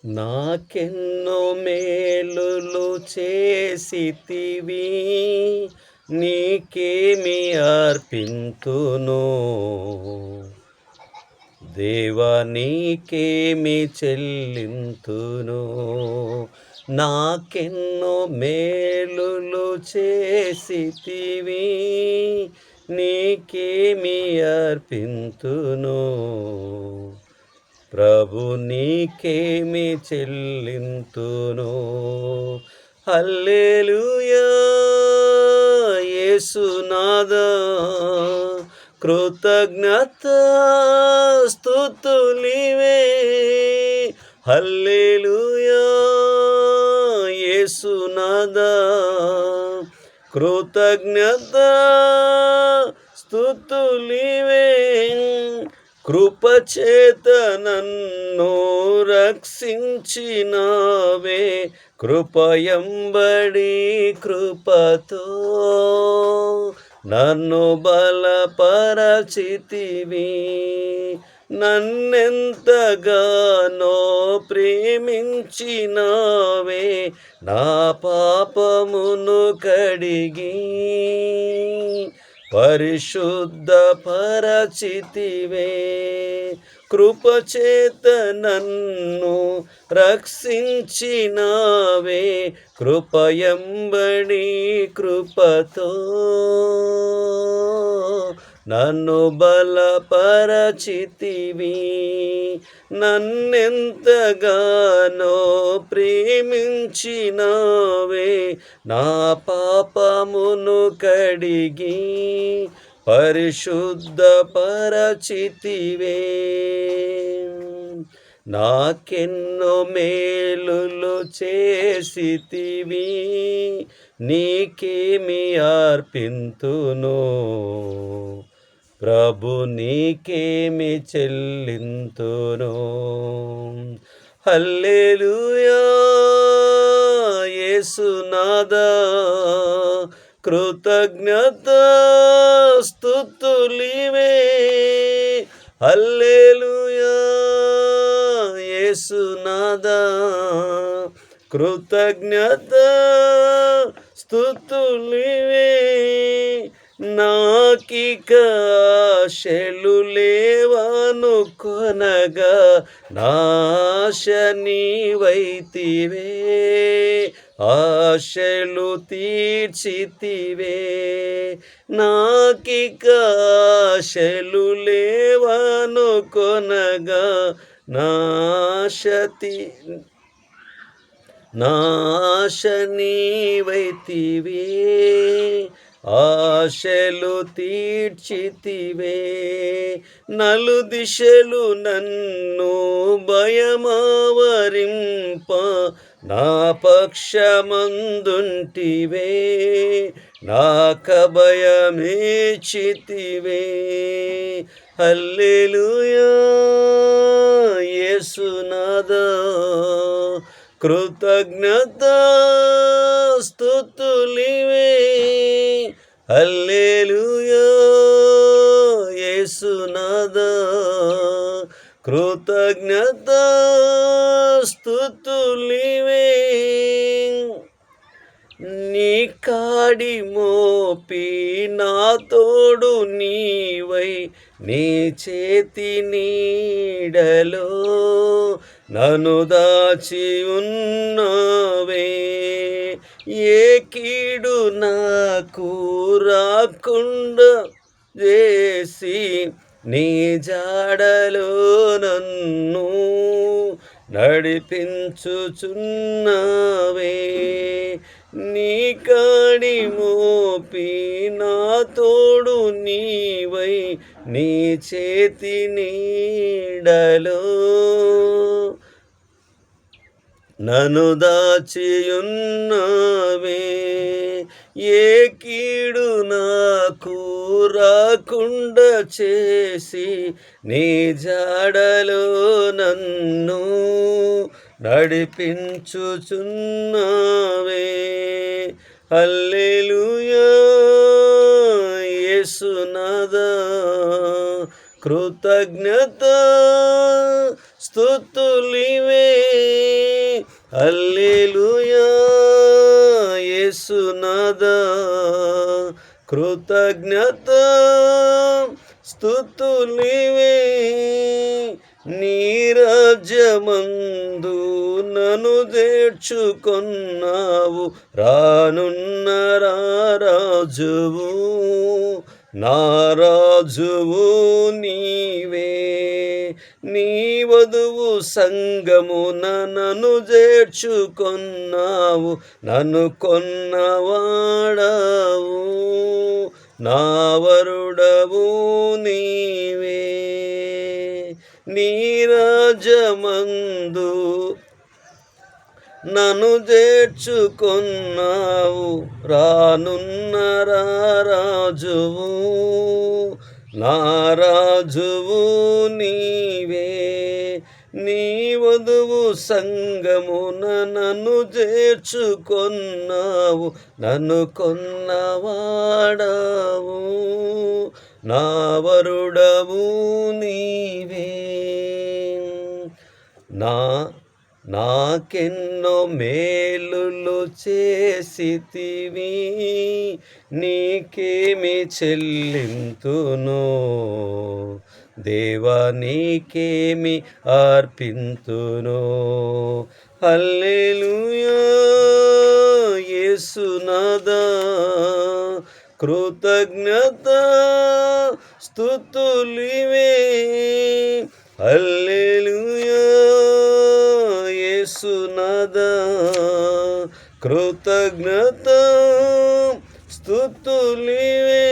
నాకెన్నో మేలులు చేసితివి, నీకేమి అర్పింతును దేవా, నీకేమి చెల్లింతును. నాకెన్నో మేలులు చేసితివి, నీకేమి అర్పింతును ప్రభు, నీకేమి చెల్లింతును. హల్లెలూయా యేసునాథా, కృతజ్ఞత స్తుతులివే. హల్లెలూయా యేసునాథా, కృతజ్ఞత స్తుతులివే. కృపచేత నన్ను రక్షించినావే, కృపయంబడి కృపతో నన్ను బలపరచితివి. నన్నెంతగానో ప్రేమించినావే, నా పాపమును కడిగి పరిశుద్ధ పరచితివే. కృపచేత నన్ను రక్షించినావే, కృపయంబడి కృపతో నన్ను బలపరచితివి. నన్నెంతగానో ప్రేమించినావే, నా పాపమును కడిగి పరిశుద్ధ పరచితివే. నాకెన్నో మేలులు చేసితివి, నీకేమి అర్పింతును ప్రభు, నీకేమి చెల్లింతును. హల్లెలూయా యేసునాథా, కృతజ్ఞత స్తుతులివే. హల్లెలూయా యేసునాథా, కృతజ్ఞత స్తుతులివే. నాకిక ఆశలు లేవనుకొనగా, నాశ నీవైతివే, ఆశలు తీర్చితివే. నాకిక ఆశలు లేవనుకొనగా, నాశ నీవైతివే, ఆశలు తీర్చితివే. నలుదిశలు నన్ను భయమావరింప, నా పక్షమందుంటివే, నాకభయమేచితివే. హల్లెలూయా యేసునాథా, కృతజ్ఞత స్తుతులివే. హల్లెలూయా యేసునాథా, కృతజ్ఞత స్తుతులివే. నీ కాడి మోపి నా తోడు నీవై, నీ చేతి నీడలో నన్ను దాచి ఉన్నావే. ఏ కీడు నాకు రాకుండా చేసి, నీ జాడలో నన్ను నడిపించుచున్నావే. నీ కాడి మోపి నా తోడు నీవై, నీ చేతి నీడలో నన్ను దాచియున్నావే. ఏ కీడు నాకు రాకుండా చేసి, నీ జాడలో నన్ను నడిపించుచున్నావే. హల్లెలూయా యేసునాథా, కృతజ్ఞత స్తుతులివే. హల్లెలూయా యేసునాథా, కృతజ్ఞత స్తుతులివే. నీ రాజ్యమందు నన్ను చేర్చుకొన్నావు, రానున్న రాజువు, నా రాజువు నీవే. నీ వధువు సంగమున నన్ను చేర్చుకొన్నావు, నన్ను కొన్నవాడావు, నా వరుడవు నీవే. నీ రాజ్యమందు నన్ను చేర్చుకొన్నావు, రానున్న రాజువు, నా రాజువు నీవే. నీ వధువు సంగమున నన్ను చేర్చుకొన్నావు, నన్ను కొన్నవాడావు, నా వరుడవు నీవే. నాకెన్నో మేలులు చేసితివి, నీకేమి చెల్లింతును దేవా, నీకేమి అర్పింతును. హల్లెలూయా యేసునాథా, కృతజ్ఞత స్తుతులివే. హల్లెలూయా యేసునాథా, కృతజ్ఞత స్తుతులివే.